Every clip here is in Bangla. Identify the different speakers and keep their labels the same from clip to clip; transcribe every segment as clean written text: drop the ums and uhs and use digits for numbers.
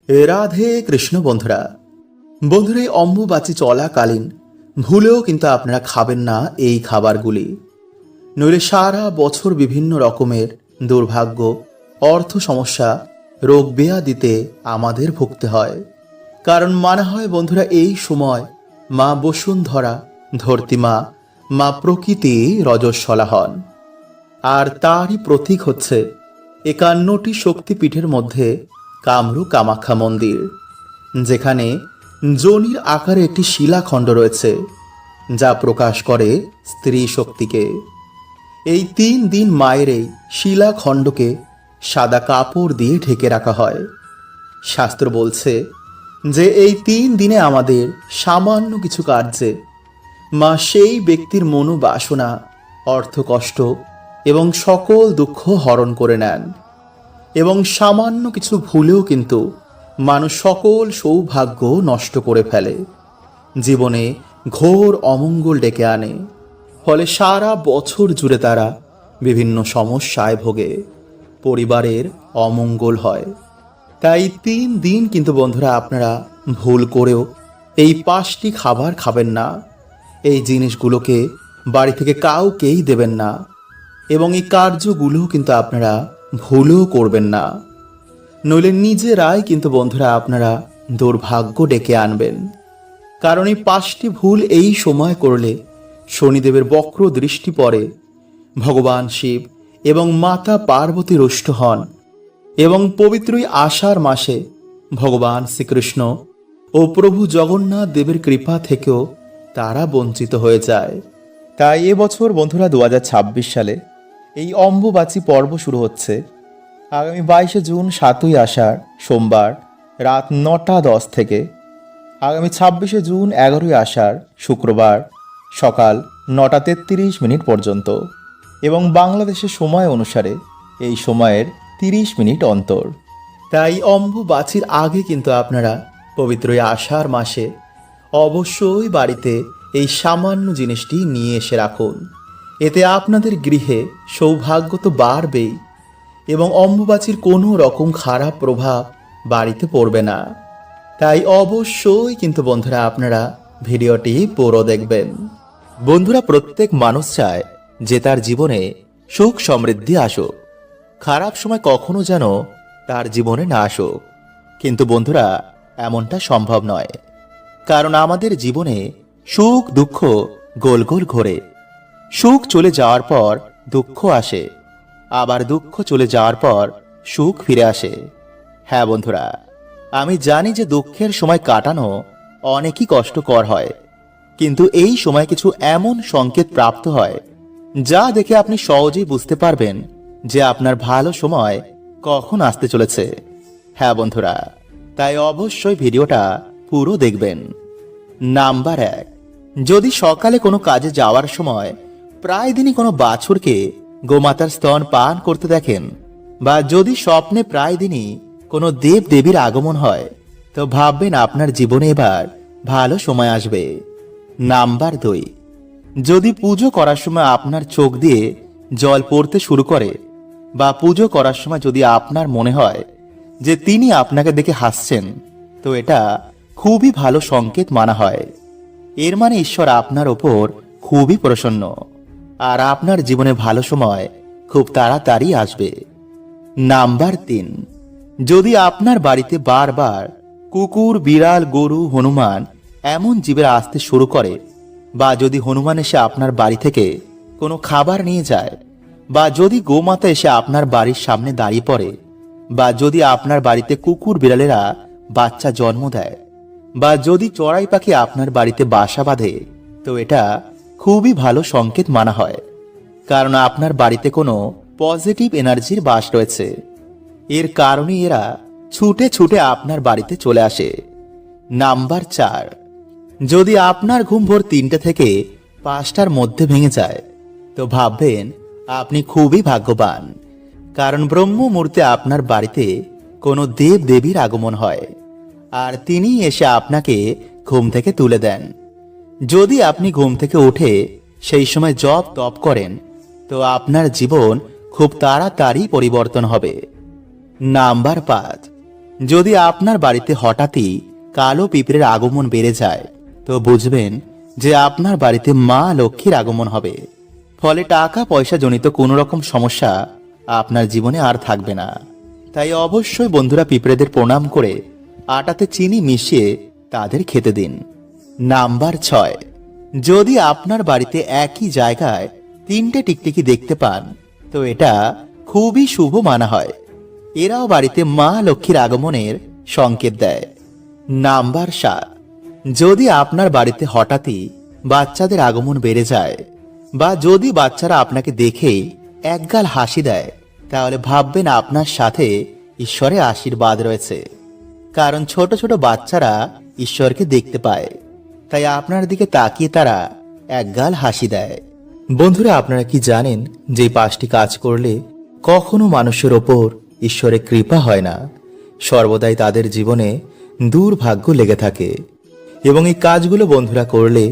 Speaker 1: রাধে কৃষ্ণ বন্ধুরা। বন্ধুরা, এই অম্বুবাচী চলাকালীন ভুলেও কিন্তু আপনারা খাবেন না এই খাবারগুলি, নইলে সারা বছর বিভিন্ন রকমের দুর্ভাগ্য, অর্থ সমস্যা, রোগ ব্যাধিতে আমাদের ভুগতে হয়। কারণ মানা হয় বন্ধুরা, এই সময় মা বসুন্ধরা, ধরতিমা, মা প্রকৃতি রজস্বলা হন। আর তারই প্রতীক হচ্ছে 51টি শক্তিপীঠের মধ্যে কামরূ কামাখ্যা মন্দির, যেখানে যোনির আকারে একটি শিলাখণ্ড রয়েছে, যা প্রকাশ করে স্ত্রী শক্তিকে। এই 3 দিন মায়ের এই শিলাখণ্ডকে সাদা কাপড় দিয়ে ঢেকে রাখা হয়। শাস্ত্র বলছে যে এই 3 দিনে আমাদের সামান্য কিছু কার্যে মা সেই ব্যক্তির মনোবাসনা, অর্থকষ্ট এবং সকল দুঃখ হরণ করে নেন, এবং সামান্য কিছু ভুলেও কিন্তু মানুষ সকল সৌভাগ্য নষ্ট করে ফেলে, জীবনে ঘোর অমঙ্গল ডেকে আনে। ফলে সারা বছর জুড়ে তারা বিভিন্ন সমস্যায় ভোগে, পরিবারের অমঙ্গল হয়। তাই 3 দিন কিন্তু বন্ধুরা আপনারা ভুল করেও এই 5টি খাবার খাবেন না। এই জিনিসগুলোকে বাড়ি থেকে কাউকেই দেবেন না, এবং এই কার্যগুলো কিন্তু আপনারা ভুলও করবেন না, নইলে নিজেরাই কিন্তু বন্ধুরা আপনারা দুর্ভাগ্য ডেকে আনবেন। কারণ এই 5টি ভুল এই সময় করলে শনিদেবের বক্র দৃষ্টি পড়ে, ভগবান শিব এবং মাতা পার্বতী রুষ্ট হন, এবং পবিত্রই আষাঢ় মাসে ভগবান শ্রীকৃষ্ণ ও প্রভু জগন্নাথ দেবের কৃপা থেকেও তারা বঞ্চিত হয়ে যায়। তাই এবছর বন্ধুরা 2026 সালে এই অম্বুবাচী পর্ব শুরু হচ্ছে আগামী 22শে জুন 7ই আষাঢ় সোমবার রাত 9টা 10 থেকে আগামী 26শে জুন 11ই আষাঢ় শুক্রবার সকাল 9টা 33 মিনিট পর্যন্ত, এবং বাংলাদেশের সময় অনুসারে এই সময়ের 30 মিনিট অন্তর। তাই অম্বুবাচীর আগে কিন্তু আপনারা পবিত্র এই আষাঢ় মাসে অবশ্যই বাড়িতে এই সামান্য জিনিসটি নিয়ে এসে রাখুন। এতে আপনাদের গৃহে সৌভাগ্য তো বাড়বেই, এবং অম্বুবাচীর কোনো রকম খারাপ প্রভাব বাড়িতে পড়বে না। তাই অবশ্যই কিন্তু বন্ধুরা আপনারা ভিডিওটি পুরো দেখবেন। বন্ধুরা, প্রত্যেক মানুষ চায় যে তার জীবনে সুখ সমৃদ্ধি আসুক, খারাপ সময় কখনো যেন তার জীবনে না আসুক। কিন্তু বন্ধুরা, এমনটা সম্ভব নয়, কারণ আমাদের জীবনে সুখ দুঃখ গোল গোল ঘোরে। সুখ চলে যাওয়ার পর দুঃখ আসে, আবার দুঃখ চলে যাওয়ার পর সুখ ফিরে আসে। হ্যাঁ বন্ধুরা, আমি জানি যে দুঃখের সময় কাটানো অনেকই কষ্টকর হয়, কিন্তু এই সময় কিছু এমন সংকেত প্রাপ্ত হয় যা দেখে আপনি সহজেই বুঝতে পারবেন যে আপনার ভালো সময় কখন আসতে চলেছে। হ্যাঁ বন্ধুরা, তাই অবশ্যই ভিডিওটা পুরো দেখবেন। নাম্বার 1, যদি সকালে কোনো কাজে যাওয়ার সময় প্রায় দিনই কোনো বাছুরকে গোমাতার স্তন পান করতে দেখেন, বা যদি স্বপ্নে প্রায় দিনই কোনো দেব দেবীর আগমন হয়, তো ভাববেন আপনার জীবনে এবার ভালো সময় আসবে। নাম্বার 2, যদি পুজো করার সময় আপনার চোখ দিয়ে জল পড়তে শুরু করে, বা পুজো করার সময় যদি আপনার মনে হয় যে তিনি আপনাকে দেখে হাসছেন, তো এটা খুবই ভালো সংকেত মানা হয়। এর মানে ঈশ্বর আপনার ওপর খুবই প্রসন্ন, আর আপনার জীবনে ভালো সময় খুব তাড়াতাড়ি আসবে। নাম্বার 3, যদি আপনার বাড়িতে বারবার কুকুর, বিড়াল, গরু, হনুমান এমন জীবের আসতে শুরু করে, বা যদি হনুমান এসে আপনার বাড়ি থেকে কোনো খাবার নিয়ে যায়, বা যদি গোমাতা এসে আপনার বাড়ির সামনে দাঁড়িয়ে পড়ে, বা যদি আপনার বাড়িতে কুকুর বিড়ালেরা বাচ্চা জন্ম দেয়, বা যদি চড়াই পাখি আপনার বাড়িতে বাসা বাঁধে, তো এটা খুবই ভালো সংকেত মানা হয়, কারণ আপনার বাড়িতে কোনো পজিটিভ এনার্জির বাস রয়েছে। এর কারণে এরা ছুটে ছুটে আপনার বাড়িতে চলে আসে। নাম্বার 4, যদি আপনার ঘুম ভোর 3টে থেকে 5টার মধ্যে ভেঙে যায়, তো ভাববেন আপনি খুবই ভাগ্যবান, কারণ ব্রহ্ম মুহূর্তে আপনার বাড়িতে কোনো দেব দেবীর আগমন হয়, আর তিনি এসে আপনাকে ঘুম থেকে তুলে দেন। যদি আপনি ঘুম থেকে উঠে সেই সময় জপ তপ করেন, তো আপনার জীবন খুব তাড়াতাড়ি পরিবর্তন হবে। নাম্বার 5, যদি আপনার বাড়িতে হঠাৎই কালো পিঁপড়ের আগমন বেড়ে যায় তো বুঝবেন যে আপনার বাড়িতে মা লক্ষ্মীর আগমন হবে। ফলে টাকা পয়সা জনিত কোনো রকম সমস্যা আপনার জীবনে আর থাকবে না। তাই অবশ্যই বন্ধুরা পিঁপড়েদের প্রণাম করে আটাতে চিনি মিশিয়ে তাদের খেতে দিন। নাম্বার 6, যদি আপনার বাড়িতে একই জায়গায় 3টে টিকটিকি দেখতে পান তো এটা খুবই শুভ মানা হয়। এরাও বাড়িতে মা লক্ষ্মীর আগমনের সংকেত দেয়। নাম্বার 7, যদি আপনার বাড়িতে হঠাৎই বাচ্চাদের আগমন বেড়ে যায় বা যদি বাচ্চারা আপনাকে দেখেই একগাল হাসি দেয় তাহলে ভাববেন আপনার সাথে ঈশ্বরের আশীর্বাদ রয়েছে। কারণ ছোট ছোট বাচ্চারা ঈশ্বরকে দেখতে পায়, তাই আপনার দিকে তাকিয়ে তারা একগাল হাসি দেয়। বন্ধুরা, আপনারা কি জানেন যে 5টি কাজ করলে কখনো মানুষের ওপর ঈশ্বরের কৃপা হয় না, সর্বদাই তাদের জীবনে দুর্ভাগ্য লেগে থাকে। এবং এই কাজগুলো বন্ধুরা করলে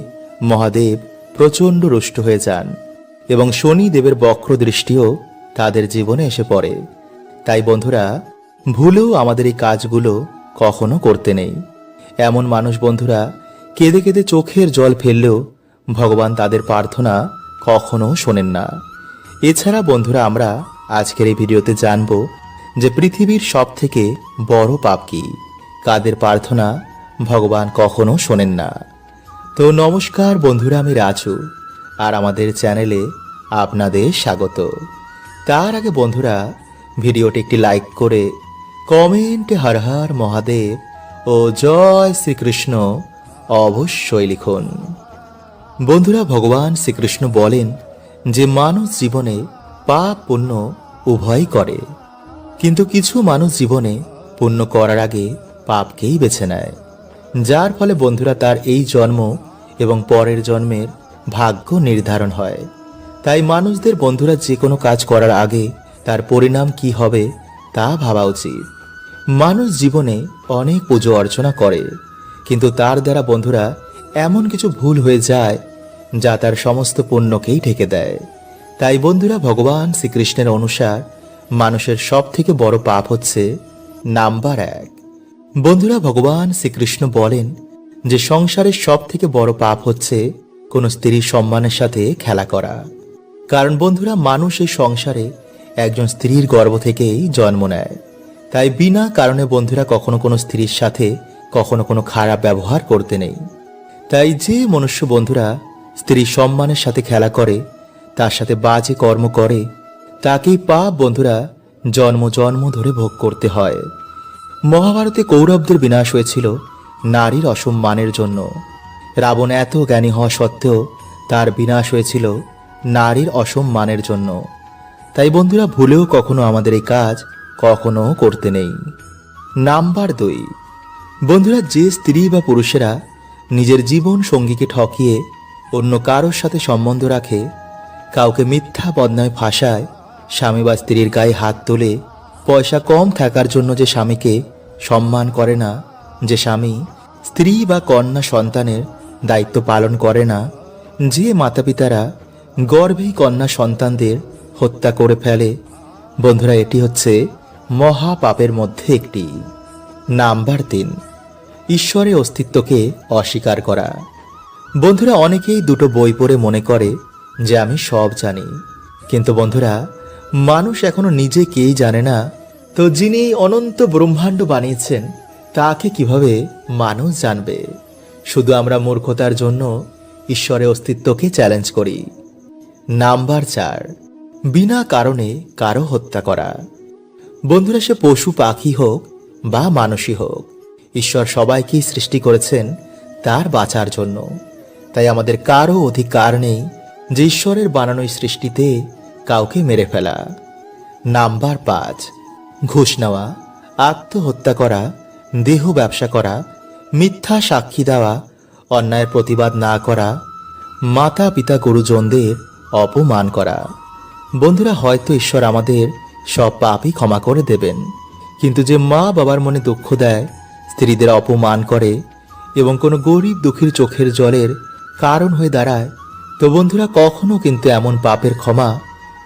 Speaker 1: মহাদেব প্রচণ্ড রুষ্ট হয়ে যান এবং শনি দেবের বক্র দৃষ্টিও তাদের জীবনে এসে পড়ে। তাই বন্ধুরা, ভুলেও আমাদের এই কাজগুলো কখনো করতে নেই। এমন মানুষ বন্ধুরা কেঁদে কেঁদে চোখের জল ফেললেও ভগবান তাদের প্রার্থনা কখনো শোনেন না। এছাড়া বন্ধুরা, আমরা আজকের এই ভিডিওতে জানব যে পৃথিবীর সব থেকে বড় পাপ কি, কাদের প্রার্থনা ভগবান কখনো শোনেন না। তো নমস্কার বন্ধুরা, আমি রাজু আর আমাদের চ্যানেলে আপনাদের স্বাগত। তার আগে বন্ধুরা, ভিডিওটি একটি লাইক করে কমেন্টে হর হর মহাদেব ও জয় শ্রীকৃষ্ণ অবশ্যই লিখুন। বন্ধুরা, ভগবান শ্রীকৃষ্ণ বলেন যে মানুষ জীবনে পাপ পুণ্য উভয়ই করে, কিন্তু কিছু মানুষ জীবনে পুণ্য করার আগে পাপকেই বেছে নেয়, যার ফলে বন্ধুরা তার এই জন্ম এবং পরের জন্মের ভাগ্য নির্ধারণ হয়। তাই মানুষদের বন্ধুরা যে কোনো কাজ করার আগে তার পরিণাম কি হবে তা ভাবা উচিত। মানুষ জীবনে অনেক পুজো অর্চনা করে, কিন্তু তার দ্বারা বন্ধুরা এমন কিছু ভুল হয়ে যায় যা তার সমস্ত পুণ্যকেই ঢেকে দেয়। তাই বন্ধুরা, ভগবান শ্রীকৃষ্ণের অনুসার মানুষের সব থেকে বড় পাপ হচ্ছে নাম্বার 1। বন্ধুরা, ভগবান শ্রীকৃষ্ণ বলেন যে সংসারের সব থেকে বড় পাপ হচ্ছে কোনো স্ত্রীর সম্মানের সাথে খেলা করা। কারণ বন্ধুরা, মানুষ এই সংসারে একজন স্ত্রীর গর্ভ থেকেই জন্ম নেয়। তাই বিনা কারণে বন্ধুরা কখনো কোনো স্ত্রীর সাথে কখনো কোনো খারাপ ব্যবহার করতে নেই। তাই যে মনুষ্য বন্ধুরা স্ত্রীর সম্মানের সাথে খেলা করে, তার সাথে বাজে কর্ম করে, তাকেই পাপ বন্ধুরা জন্ম জন্ম ধরে ভোগ করতে হয়। মহাভারতে কৌরবদের বিনাশ হয়েছিল নারীর অসম্মানের জন্য। রাবণ এত জ্ঞানী হওয়া সত্ত্বেও তার বিনাশ হয়েছিল নারীর অসম্মানের জন্য। তাই বন্ধুরা, ভুলেও কখনো আমাদের এই কাজ কখনো করতে নেই। নাম্বার 2, বন্ধুরা যে স্ত্রী বা পুরুষেরা নিজের জীবন সঙ্গীকে ঠকিয়ে অন্য কারোর সাথে সম্বন্ধ রাখে, কাউকে মিথ্যা বদনামে ফাঁসায়, স্বামী বা স্ত্রীর গায়ে হাত তোলে, পয়সা কম থাকার জন্য যে স্বামীকে সম্মান করে না, যে স্বামী স্ত্রী বা কন্যা সন্তানের দায়িত্ব পালন করে না, যে মাতাপিতারা গর্ভে কন্যা সন্তানদের হত্যা করে ফেলে, বন্ধুরা এটি হচ্ছে মহা পাপের মধ্যে একটি। নাম্বার 3, ঈশ্বরের অস্তিত্বকে অস্বীকার করা। বন্ধুরা, অনেকেই দুটো বই পড়ে মনে করে যে আমি সব জানি, কিন্তু বন্ধুরা মানুষ এখনো নিজে কেই জানে না, তো যিনি অনন্ত ব্রহ্মাণ্ড বানিয়েছেন তাকে কিভাবে মানুষ জানবে? শুধু আমরা মূর্খতার জন্য ঈশ্বরের অস্তিত্বকে চ্যালেঞ্জ করি। নাম্বার 4, বিনা কারণে কারো হত্যা করা। বন্ধুরা, সে পশু পাখি হোক বা মানুষই হোক, ঈশ্বর সবাইকেই সৃষ্টি করেছেন তার বাঁচার জন্য। তাই আমাদের কারো অধিকার নেই যে ঈশ্বরের বানানো সৃষ্টিতে কাউকে মেরে ফেলা। নাম্বার 5, ঘুষ নেওয়া, আত্মহত্যা করা, দেহ ব্যবসা করা, মিথ্যা সাক্ষী দেওয়া, অন্যায়ের প্রতিবাদ না করা, মাতা পিতা গুরুজনদের অপমান করা। বন্ধুরা, হয়তো ঈশ্বর আমাদের সব পাপই ক্ষমা করে দেবেন, কিন্তু যে মা বাবার মনে দুঃখ দেয়, স্ত্রীদের অপমান করে এবং কোনো গরিব দুঃখীর চোখের জলের কারণ হয়ে দাঁড়ায়, তো বন্ধুরা কখনো কিন্তু এমন পাপের ক্ষমা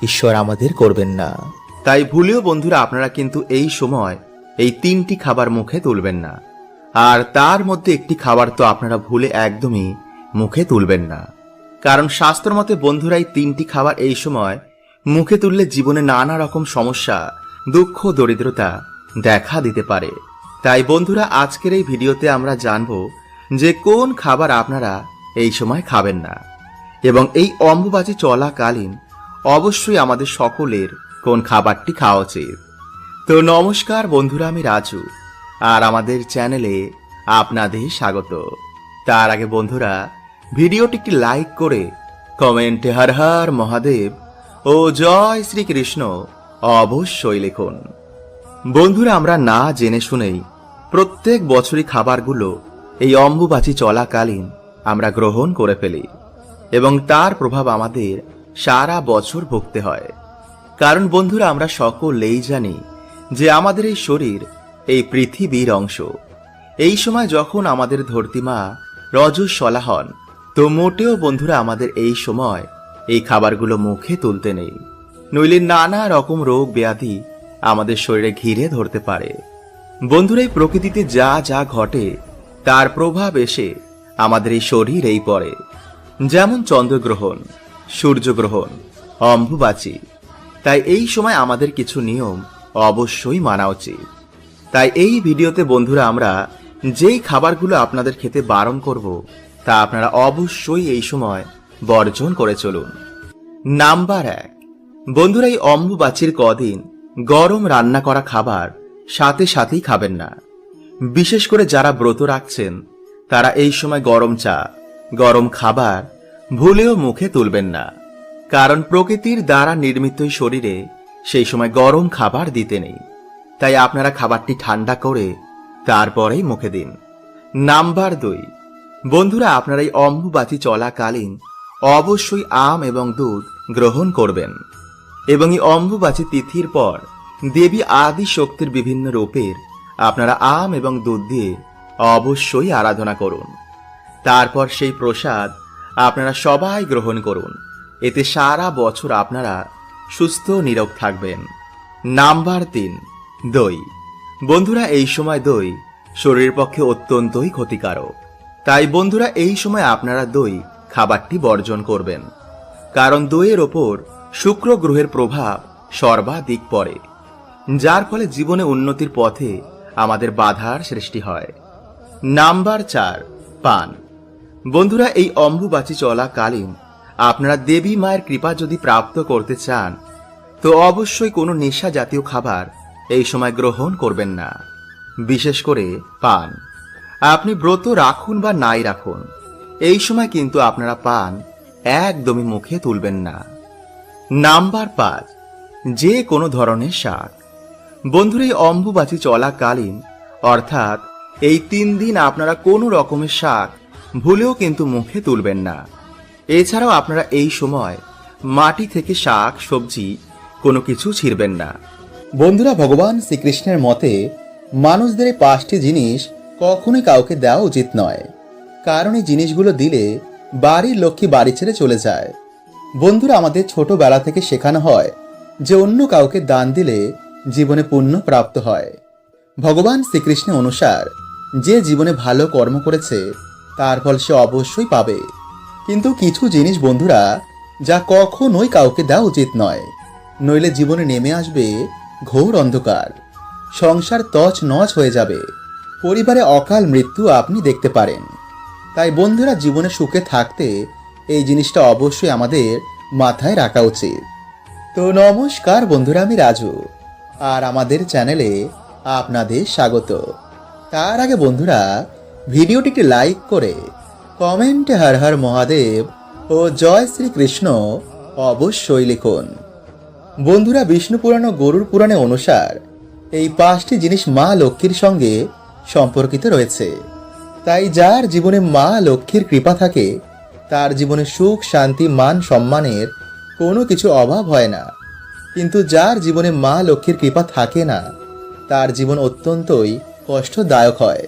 Speaker 1: ঈশ্বর আমাদের করবেন না। তাই ভুলেও বন্ধুরা আপনারা কিন্তু এই সময় এই 3টি খাবার মুখে তুলবেন না। আর তার মধ্যে একটি খাবার তো আপনারা ভুলে একদমই মুখে তুলবেন না। কারণ শাস্ত্র মতে বন্ধুরা, এই 3টি খাবার এই সময় মুখে তুললে জীবনে নানা রকম সমস্যা, দুঃখ, দরিদ্রতা দেখা দিতে পারে। তাই বন্ধুরা, আজকের এই ভিডিওতে আমরা জানব যে কোন খাবার আপনারা এই সময় খাবেন না, এবং এই অম্বুবাচী চলাকালীন অবশ্যই আমাদের সকলের কোন খাবারটি খাওয়া উচিত। তো নমস্কার বন্ধুরা, আমি রাজু, আর আমাদের চ্যানেলে আপনাদের স্বাগত। তার আগে বন্ধুরা, ভিডিওটি একটি লাইক করে কমেন্টে হর হর মহাদেব ও জয় শ্রীকৃষ্ণ অবশ্যই লিখুন। বন্ধুরা, আমরা না জেনে শুনেই প্রত্যেক বছরই খাবারগুলো এই অম্বুবাচী চলাকালীন আমরা গ্রহণ করে ফেলি, এবং তার প্রভাব আমাদের সারা বছর ভুগতে হয়। কারণ বন্ধুরা, আমরা সকলেই জানি যে আমাদের এই শরীর এই পৃথিবীর অংশ। এই সময় যখন আমাদের ধরতিমা রজস্বলা হন, তো মোটেও বন্ধুরা আমাদের এই সময় এই খাবারগুলো মুখে তুলতে নেই, নইলে নানা রকম রোগ ব্যাধি আমাদের শরীরে ঘিরে ধরতে পারে। বন্ধুরা, এই প্রকৃতিতে যা যা ঘটে তার প্রভাব এসে আমাদের এই শরীর এই পড়ে, যেমন চন্দ্রগ্রহণ, সূর্যগ্রহণ, অম্বুবাচী। তাই এই সময় আমাদের কিছু নিয়ম অবশ্যই মানা উচিত। তাই এই ভিডিওতে বন্ধুরা আমরা যেই খাবারগুলো আপনাদের খেতে বারণ করব, তা আপনারা অবশ্যই এই সময় বর্জন করে চলুন। নাম্বার 1, বন্ধুরা, এই অম্বুবাচীর কদিন গরম রান্না করা খাবার সাথে সাথেই খাবেন না। বিশেষ করে যারা ব্রত রাখছেন তারা এই সময় গরম চা, গরম খাবার ভুলেও মুখে তুলবেন না। কারণ প্রকৃতির দ্বারা নির্মিত শরীরে সেই সময় গরম খাবার দিতে নেই। তাই আপনারা খাবারটি ঠান্ডা করে তারপরেই মুখে দিন। নাম্বার 2, বন্ধুরা, আপনারা এই অম্বুবাচী চলাকালীন অবশ্যই আম এবং দুধ গ্রহণ করবেন, এবং এই অম্বুবাচী তিথির পর দেবী আদি শক্তির বিভিন্ন রূপের আপনারা আম এবং দুধ দিয়ে অবশ্যই আরাধনা করুন। তারপর সেই প্রসাদ আপনারা সবাই গ্রহণ করুন। এতে সারা বছর আপনারা সুস্থ নিরোগ থাকবেন। নাম্বার 3, দই। বন্ধুরা, এই সময় দই শরীরের পক্ষে অত্যন্তই ক্ষতিকারক। তাই বন্ধুরা, এই সময় আপনারা দই খাবারটি বর্জন করবেন। কারণ দইয়ের ওপর শুক্র গ্রহের প্রভাব সর্বাধিক পড়ে, যার ফলে জীবনে উন্নতির পথে আমাদের বাধার সৃষ্টি হয়। নাম্বার 4, পান। বন্ধুরা, এই অম্বুবাচী চলাকালীন আপনারা দেবী মায়ের কৃপা যদি প্রাপ্ত করতে চান, তো অবশ্যই কোনো নেশা জাতীয় খাবার এই সময় গ্রহণ করবেন না, বিশেষ করে পান। আপনি ব্রত রাখুন বা নাই রাখুন, এই সময় কিন্তু আপনারা পান একদমই মুখে তুলবেন না। নাম্বার 5, যে কোনো ধরনের শাক। বন্ধুরা, এই অম্বুবাচী চলাকালীন অর্থাৎ এই 3 দিন আপনারা কোনো রকমের শাক ভুলেও কিন্তু মুখে তুলবেন না। এছাড়াও আপনারা এই সময় মাটি থেকে শাক সবজি কোনো কিছু ছিঁড়বেন না। বন্ধুরা, ভগবান শ্রীকৃষ্ণের মতে মানুষদের এই 5টি জিনিস কখনোই কাউকে দেওয়া উচিত নয়, কারণ এই জিনিসগুলো দিলে বাড়ির লক্ষ্মী বাড়ি ছেড়ে চলে যায়। বন্ধুরা, আমাদের ছোটবেলা থেকে শেখানো হয় যে অন্য কাউকে দান দিলে জীবনে পুণ্য প্রাপ্ত হয়। ভগবান শ্রীকৃষ্ণের অনুসার যে জীবনে ভালো কর্ম করেছে তার ফল সে অবশ্যই পাবে। কিন্তু কিছু জিনিস বন্ধুরা যা কখনোই কাউকে দেওয়া উচিত নয়, নইলে জীবনে নেমে আসবে ঘোর অন্ধকার, সংসার তছনছ হয়ে যাবে, পরিবারে অকাল মৃত্যু আপনি দেখতে পারেন। তাই বন্ধুরা, জীবনে সুখে থাকতে এই জিনিসটা অবশ্যই আমাদের মাথায় রাখা উচিত। তো নমস্কার বন্ধুরা, আমি রাজু, আর আমাদের চ্যানেলে আপনাদের স্বাগত। তার আগে বন্ধুরা, ভিডিওটিকে লাইক করে কমেন্টে হর হর মহাদেব ও জয় শ্রীকৃষ্ণ অবশ্যই লিখুন। বন্ধুরা, বিষ্ণু পুরাণ ও গরুড় পুরাণে অনুসার এই 5টি জিনিস মা লক্ষ্মীর সঙ্গে সম্পর্কিত রয়েছে। তাই যার জীবনে মা লক্ষ্মীর কৃপা থাকে তার জীবনে সুখ, শান্তি, মান সম্মানের কোনো কিছু অভাব হয় না। কিন্তু যার জীবনে মা লক্ষ্মীর কৃপা থাকে না তার জীবন অত্যন্তই কষ্টদায়ক হয়।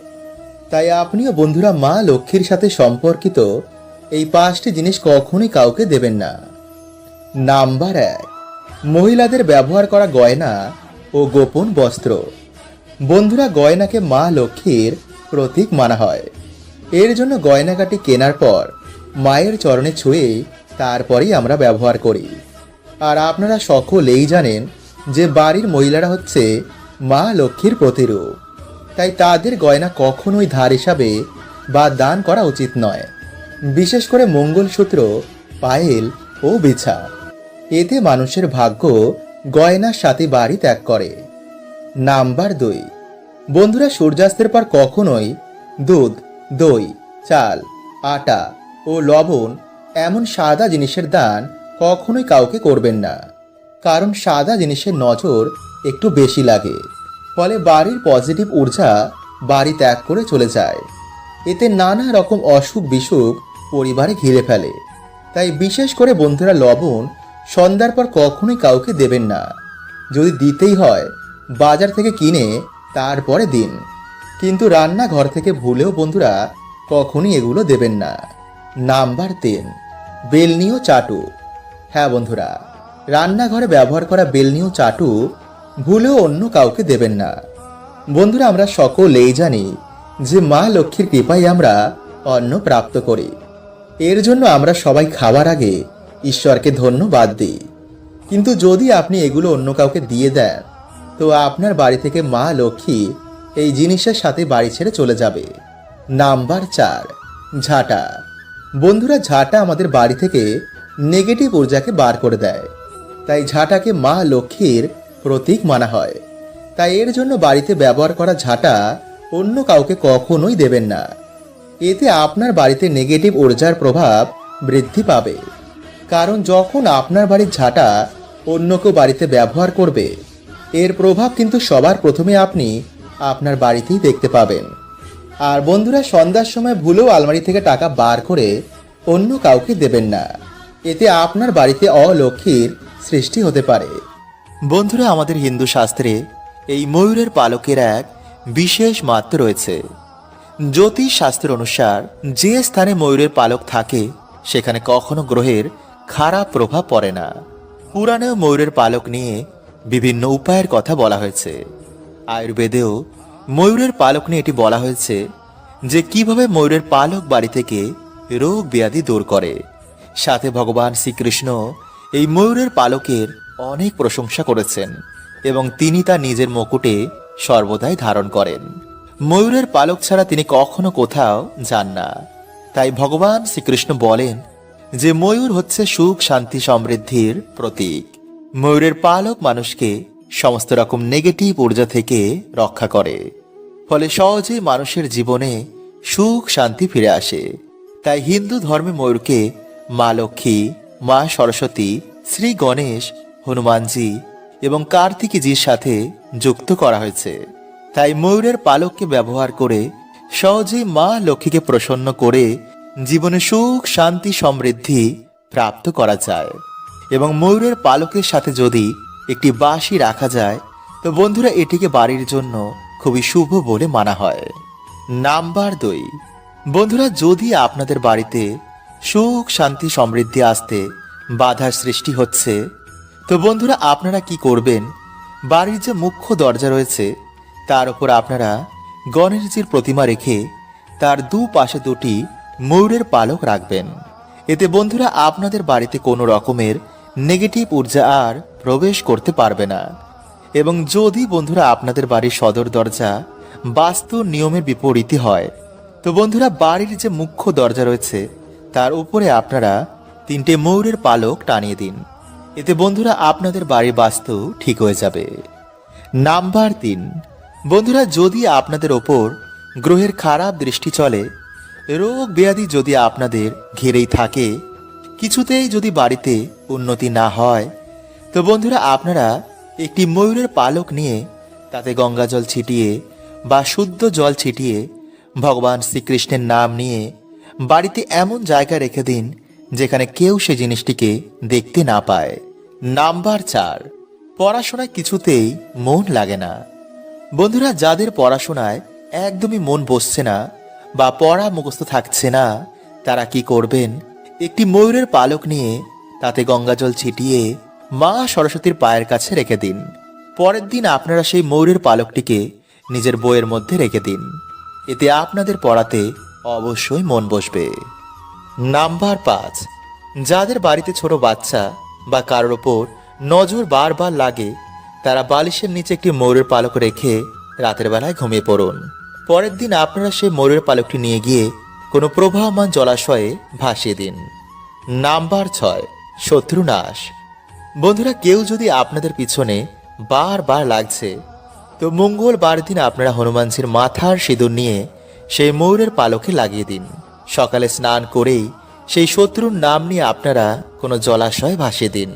Speaker 1: তাই আপনিও বন্ধুরা মা লক্ষ্মীর সাথে সম্পর্কিত এই 5টি জিনিস কখনোই কাউকে দেবেন না। নাম্বার 1, মহিলাদের ব্যবহার করা গয়না ও গোপন বস্ত্র। বন্ধুরা, গয়নাকে মা লক্ষ্মীর প্রতীক মানা হয়। এর জন্য গয়নাগাটি কেনার পর মায়ের চরণে ছুঁয়ে তারপরেই আমরা ব্যবহার করি। আর আপনারা সকলেই জানেন যে বাড়ির মহিলারা হচ্ছে মা লক্ষ্মীর প্রতিরূপ, তাই তাদের গয়না কখনোই ধার হিসাবে বা দান করা উচিত নয়। বিশেষ করে মঙ্গলসূত্র, পায়েল ও বিছা, এতে মানুষের ভাগ্য গয়নার সাথে বাড়ি ত্যাগ করে। নাম্বার 2, বন্ধুরা, সূর্যাস্তের পর কখনোই দুধ, দই, চাল, আটা ও লবণ এমন সাদা জিনিসের দান কখনোই কাউকে করবেন না। কারণ সাদা জিনিসের নজর একটু বেশি লাগে, ফলে বাড়ির পজিটিভ ঊর্জা বাড়ি ত্যাগ করে চলে যায়। এতে নানা রকম অসুখ বিসুখ পরিবারে ঘিরে ফেলে। তাই বিশেষ করে বন্ধুরা, লবণ সন্ধ্যার পর কখনোই কাউকে দেবেন না। যদি দিতেই হয় বাজার থেকে কিনে তারপরে দিন, কিন্তু রান্নাঘর থেকে ভুলেও বন্ধুরা কখনোই এগুলো দেবেন না। নাম্বার 3, বেলনীয় চাটু। হ্যাঁ বন্ধুরা, রান্নাঘরে ব্যবহার করা বেলনীয় চাটু ভুলেও অন্য কাউকে দেবেন না। বন্ধুরা, আমরা সকলেই জানি যে মা লক্ষ্মীর কৃপায় আমরা অন্ন প্রাপ্ত করি। এর জন্য আমরা সবাই খাবার আগে ঈশ্বরকে ধন্যবাদ দিই। কিন্তু যদি আপনি এগুলো অন্য কাউকে দিয়ে দেন, তো আপনার বাড়ি থেকে মা লক্ষ্মী এই জিনিসের সাথে বাড়ি ছেড়ে চলে যাবে। নাম্বার 4, ঝাঁটা। বন্ধুরা, ঝাঁটা আমাদের বাড়ি থেকে নেগেটিভ ঊর্জাকে বার করে দেয়। তাই ঝাঁটাকে মা লক্ষ্মীর প্রতীক মানা হয়। তাই এর জন্য বাড়িতে ব্যবহার করা ঝাঁটা অন্য কাউকে কখনোই দেবেন না। এতে আপনার বাড়িতে নেগেটিভ ঊর্জার প্রভাব বৃদ্ধি পাবে। কারণ যখন আপনার বাড়ির ঝাঁটা অন্য কেউ বাড়িতে ব্যবহার করবে, এর প্রভাব কিন্তু সবার প্রথমে আপনি আপনার বাড়িতেই দেখতে পাবেন। আর বন্ধুরা, সন্ধ্যার সময় ভুলেও আলমারি থেকে টাকা বার করে অন্য কাউকে দেবেন না। এতে আপনার বাড়িতে অলক্ষ্মীর সৃষ্টি হতে পারে। বন্ধুরা, আমাদের হিন্দু শাস্ত্রে এই ময়ূরের পালকের এক বিশেষ মাহাত্ম্য রয়েছে। জ্যোতিষ শাস্ত্র অনুসার যে স্থানে ময়ূরের পালক থাকে সেখানে কখনো গ্রহের খারাপ প্রভাব পড়ে না। পুরাণেও ময়ূরের পালক নিয়ে বিভিন্ন উপায়ের কথা বলা হয়েছে। আয়ুর্বেদেও ময়ূরের পালক নিয়ে এটি বলা হয়েছে যে কিভাবে ময়ূরের পালক বাড়ি থেকে রোগ ব্যাধি দূর করে। সাথে ভগবান শ্রীকৃষ্ণ এই ময়ূরের পালকের অনেক প্রশংসা করেছেন এবং তিনি তা নিজের মুকুটে সর্বদাই ধারণ করেন। ময়ূরের পালক ছাড়া তিনি কখনো কোথাও যান না। তাই ভগবান শ্রীকৃষ্ণ বলেন যে ময়ূর হচ্ছে সুখ, শান্তি, সমৃদ্ধির প্রতীক। ময়ূরের পালক মানুষকে সমস্ত রকম নেগেটিভ ঊর্জা থেকে রক্ষা করে, ফলে সহজেই মানুষের জীবনে সুখ শান্তি ফিরে আসে। তাই হিন্দু ধর্মে ময়ূরকে মা লক্ষ্মী, মা সরস্বতী, শ্রী গণেশ, হনুমানজি এবং কার্তিকীজির সাথে যুক্ত করা হয়েছে। তাই ময়ূরের পালককে ব্যবহার করে সহজেই মা লক্ষ্মীকে প্রসন্ন করে জীবনে সুখ শান্তি সমৃদ্ধি প্রাপ্ত করা যায়। এবং ময়ূরের পালকের সাথে যদি একটি বাঁশি রাখা যায়, তো বন্ধুরা এটিকে বাড়ির জন্য খুবই শুভ বলে মানা হয়। নাম্বার 2, বন্ধুরা, যদি আপনাদের বাড়িতে সুখ শান্তি সমৃদ্ধি আসতে বাধার সৃষ্টি হচ্ছে, তো বন্ধুরা আপনারা কি করবেন? বাড়ির যে মুখ্য দরজা রয়েছে তার উপর আপনারা গণেশজির প্রতিমা রেখে তার দুপাশে দুটি ময়ূরের পালক রাখবেন। এতে বন্ধুরা আপনাদের বাড়িতে কোনো রকমের নেগেটিভ ঊর্জা আর প্রবেশ করতে পারবে না। এবং যদি বন্ধুরা আপনাদের বাড়ির সদর দরজা বাস্তু নিয়মের বিপরীতে হয়, তো বন্ধুরা বাড়ির যে মুখ্য দরজা রয়েছে তার উপরে আপনারা 3টে ময়ূরের পালক টানিয়ে দিন। এতে বন্ধুরা আপনাদের বাড়ির বাস্তু ঠিক হয়ে যাবে। নাম্বার 3, বন্ধুরা, যদি আপনাদের ওপর গ্রহের খারাপ দৃষ্টি চলে, রোগ ব্যাধি যদি আপনাদের ঘিরেই থাকে, কিছুতেই যদি বাড়িতে উন্নতি না হয়, তো বন্ধুরা আপনারা একটি ময়ূরের পালক নিয়ে তাতে গঙ্গা জল ছিটিয়ে বা শুদ্ধ জল ছিটিয়ে ভগবান শ্রীকৃষ্ণের নাম নিয়ে বাড়িতে এমন জায়গায় রেখে দিন যেখানে কেউ সে জিনিসটিকে দেখতে না পায়। নাম্বার 4, পড়াশোনায় কিছুতেই মন লাগে না। বন্ধুরা, যাদের পড়াশোনায় একদমই মন বসছে না বা পড়া মুখস্থ থাকছে না, তারা কি করবেন? একটি ময়ূরের পালক নিয়ে তাতে গঙ্গাজল ছিটিয়ে মা সরস্বতীর পায়ের কাছে রেখে দিন। পরের দিন আপনারা সেই ময়ূরের পালকটিকে
Speaker 2: নিজের বইয়ের মধ্যে রেখে দিন। এতে আপনাদের পড়াতে অবশ্যই মন বসবে। নাম্বার 5, যাদের বাড়িতে ছোট বাচ্চা বা কারোর ওপর নজর বারবার লাগে, তারা বালিশের নিচে একটি ময়ূরের পালক রেখে রাতের বেলায় ঘুমিয়ে পড়ুন। পরের দিন আপনারা সেই ময়ূরের পালকটি নিয়ে গিয়ে কোনো প্রবাহমান জলাশয়ে ভাসিয়ে দিন। নাম্বার 6, শত্রু নাশ। বন্ধুরা, কেউ যদি আপনাদের পিছনে বারবার লাগছে, তো মঙ্গলবার দিন আপনারা হনুমানজির মাথার সিঁদুর নিয়ে সেই ময়ূরের পালকে লাগিয়ে দিন। সকালে স্নান করেই সেই শত্রুর নাম নিয়ে আপনারা কোনো জলাশয়ে ভাসিয়ে দিন।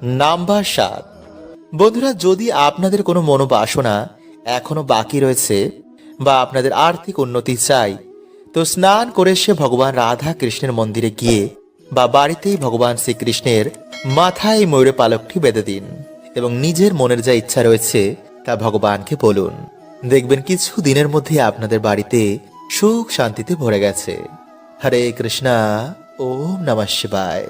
Speaker 2: নাম্বার 7, বন্ধুরা, যদি আপনাদের কোনো মনোবাসনা এখনো বাকি রয়েছে বা আপনাদের আর্থিক উন্নতি চাই, তো স্নান করে সে ভগবান রাধা কৃষ্ণের মন্দিরে গিয়ে বা বাড়িতেই ভগবান শ্রীকৃষ্ণের মাথায় এই ময়ূরের পালকটি বেঁধে দিন এবং নিজের মনের যা ইচ্ছা রয়েছে তা ভগবানকে বলুন। দেখবেন কিছু দিনের মধ্যে আপনাদের বাড়িতে সুখ শান্তিতে ভরে গেছে। হরে কৃষ্ণা। ওম নমঃ শিবায়।